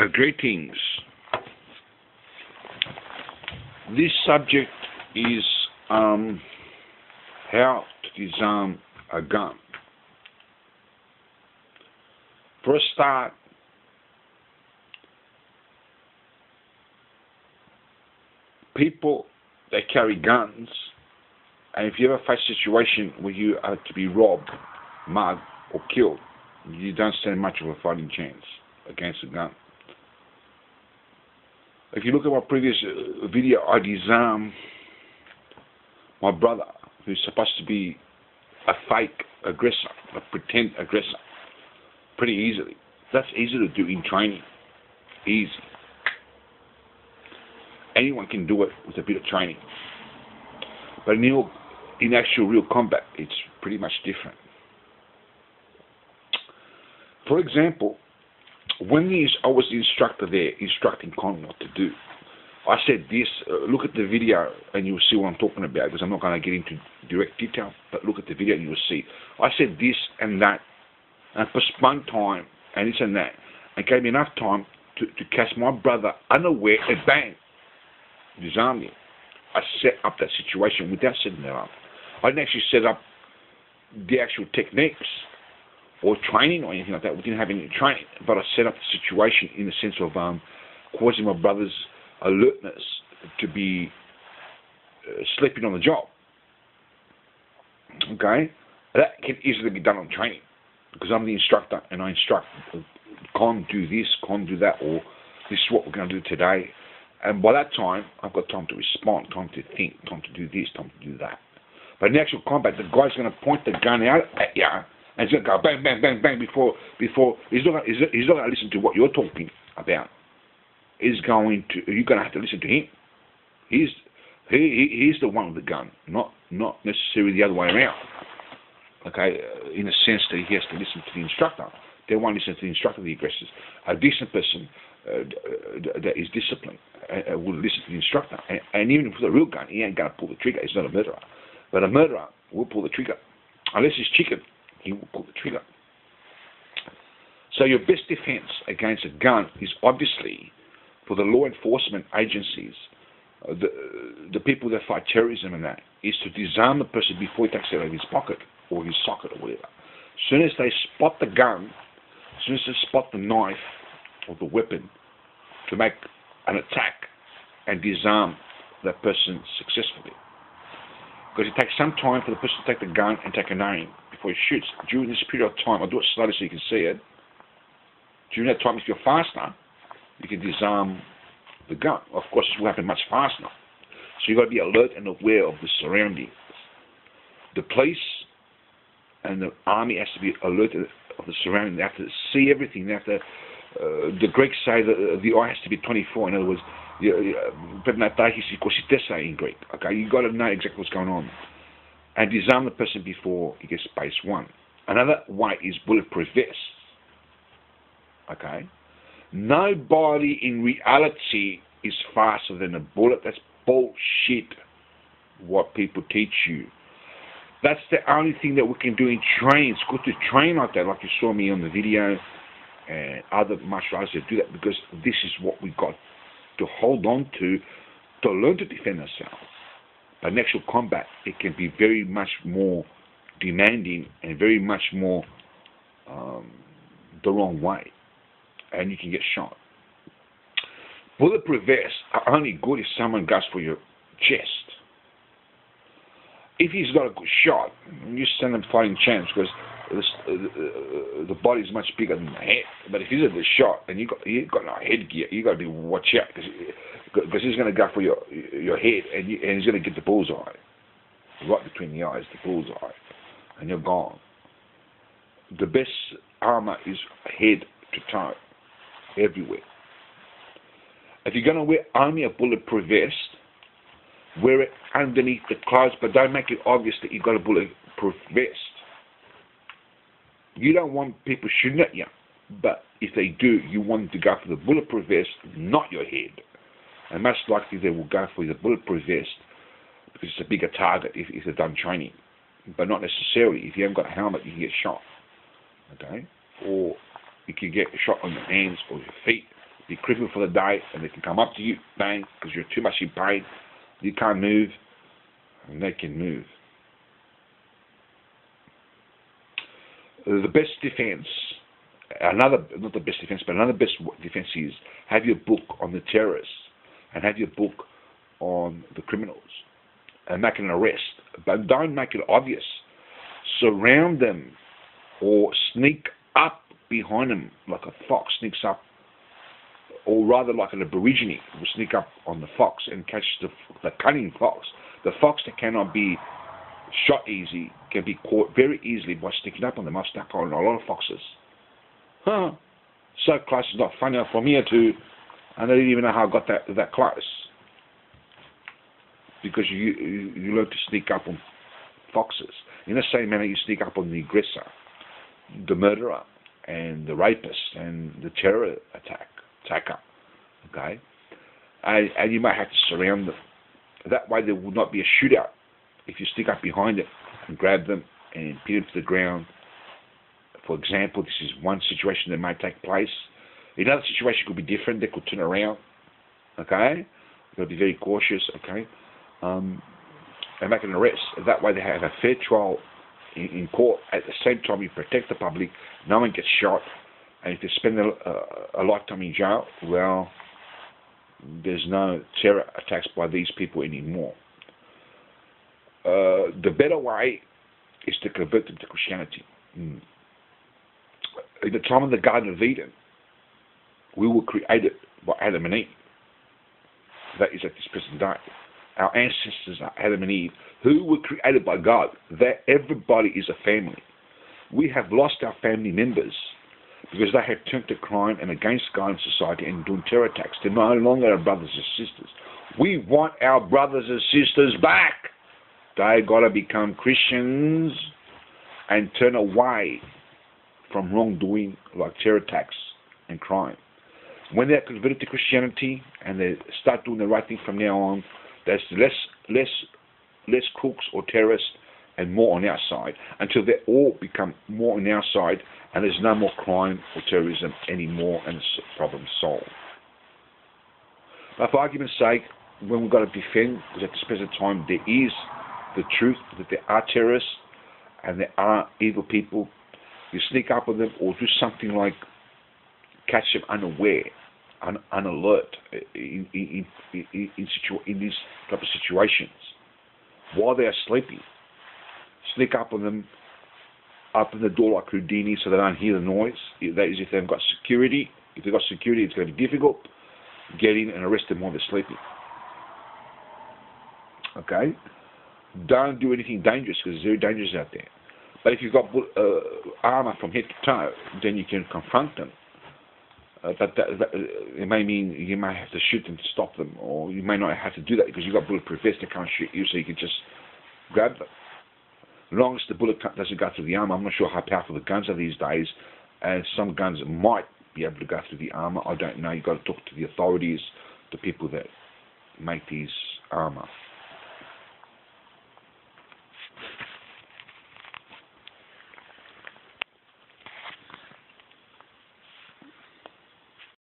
Greetings. This subject is how to disarm a gun. For a start, people that carry guns, and if you ever face a situation where you are to be robbed, mugged, or killed, you don't stand much of a fighting chance against a gun. If you look at my previous video, I disarmed my brother, who's supposed to be a fake aggressor, a pretend aggressor, pretty easily. That's easy to do in training. Easy. Anyone can do it with a bit of training. But in actual real combat, it's pretty much different. For example, when I was the instructor there, instructing Con what to do, I said this, look at the video and you'll see what I'm talking about, because I'm not going to get into direct detail, but look at the video and you'll see. I said this and that, and postponed time, and this and that, and gave me enough time to catch my brother unaware, and bang, disarm him. I set up that situation without setting that up. I didn't actually set up the actual techniques or training or anything like that. We didn't have any training, but I set up the situation in the sense of causing my brother's alertness to be sleeping on the job. Okay? That can easily be done on training, because I'm the instructor and I instruct, Con do this, Con do that, or this is what we're going to do today. And by that time, I've got time to respond, time to think, time to do this, time to do that. But in actual combat, the guy's going to point the gun out at you, and he's going to go bang, bang, bang, bang before he's not going to listen to what you're talking about. You're going to have to listen to him. He's the one with the gun, not necessarily the other way around. Okay, in a sense that he has to listen to the instructor. They won't listen to the instructor, the aggressors. A decent person that is disciplined will listen to the instructor. And even with a real gun, he ain't going to pull the trigger. He's not a murderer. But a murderer will pull the trigger. Unless he's chicken, he will pull the trigger. So your best defense against a gun is obviously, for the law enforcement agencies, the people that fight terrorism and that, is to disarm the person before he takes it out of his pocket or his socket or whatever. As soon as they spot the gun, as soon as they spot the knife or the weapon, to make an attack and disarm that person successfully. Because it takes some time for the person to take the gun and take an aim before he shoots. During this period of time, I'll do it slowly so you can see it. During that time, if you're faster, you can disarm the gun. Of course, it will happen much faster. So you've got to be alert and aware of the surroundings. The police and the army has to be alert of the surroundings. They have to see everything. They have to. The Greeks say that the eye has to be 24. In other words, in Greek. Okay, you got to know exactly what's going on, and disarm the person before he gets base one. Another way is bulletproof vest. Okay, nobody in reality is faster than a bullet. That's bullshit. What people teach you. That's the only thing that we can do in training. It's good to train like that, like you saw me on the video, and other martial artists that do that, because this is what we got to hold on to learn to defend ourselves. But in actual combat, it can be very much more demanding and very much more the wrong way, and you can get shot. Bulletproof vests are only good if someone goes for your chest. If he's got a good shot, you stand a fighting chance, because the body is much bigger than the head. But if he's a good shot and you've got no headgear, you got to be watch out, because he's going to go for your head, and he's going to get the bullseye right between the eyes, the bullseye, and you're gone. The best armor is head to toe, everywhere. If you're going to wear only a bulletproof vest, wear it underneath the clothes, but don't make it obvious that you've got a bulletproof vest. You don't want people shooting at you, but if they do, you want them to go for the bulletproof vest, not your head. And most likely they will go for the bulletproof vest because it's a bigger target if they're done training. But not necessarily. If you haven't got a helmet, you can get shot. Okay? Or you can get shot on your hands or your feet be crippled for the day, and they can come up to you, bang, because you're too much in pain, you can't move, and they can move. The best defense, not the best defense, but another best defense is have your book on the terrorists and have your book on the criminals and make an arrest, but don't make it obvious. Surround them or sneak up behind them like a fox sneaks up, or rather like an aborigine will sneak up on the fox and catch the cunning fox. The fox that cannot be shot easy can be caught very easily by sneaking up on them. I've stuck on a lot of foxes. So close, it's not funny. From here to, I don't even know how I got that close. Because you learn to sneak up on foxes. In the same manner you sneak up on the aggressor, the murderer, and the rapist, and the terror attacker. Okay? And you might have to surround them. That way there will not be a shootout. If you stick up behind them and grab them and pin them to the ground, for example, this is one situation that may take place. Another situation could be different. They could turn around. Okay? You've got to be very cautious. Okay? And make an arrest. That way they have a fair trial in court. At the same time you protect the public. No one gets shot. And if they spend a lifetime in jail, well, there's no terror attacks by these people anymore. The better way is to convert them to Christianity. In the time of the Garden of Eden, we were created by Adam and Eve. That is at this present day. Our ancestors are Adam and Eve, who were created by God. That everybody is a family. We have lost our family members because they have turned to crime and against God and society and doing terror attacks. They're no longer our brothers and sisters. We want our brothers and sisters back. They got to become Christians and turn away from wrongdoing like terror attacks and crime. When they're converted to Christianity and they start doing the right thing from now on, there's less crooks or terrorists and more on our side, until they all become more on our side and there's no more crime or terrorism anymore and the problem solved. But for argument's sake, when we've got to defend, because at this present time there is the truth that there are terrorists and there are evil people, you sneak up on them or do something like catch them unaware, unalert in these type of situations while they are sleeping. Sneak up on them, open the door like Houdini so they don't hear the noise. That is if they've got security. If they've got security, it's going to be difficult. Get in and arrest them while they're sleeping. Okay? Don't do anything dangerous because it's very dangerous out there. But if you've got armor from head to toe, then you can confront them. But it may mean you may have to shoot them to stop them, or you may not have to do that because you've got bulletproof vest that can't shoot you, so you can just grab them. As long as the bullet doesn't go through the armor, I'm not sure how powerful the guns are these days, and some guns might be able to go through the armor. I don't know. You've got to talk to the authorities, the people that make these armor.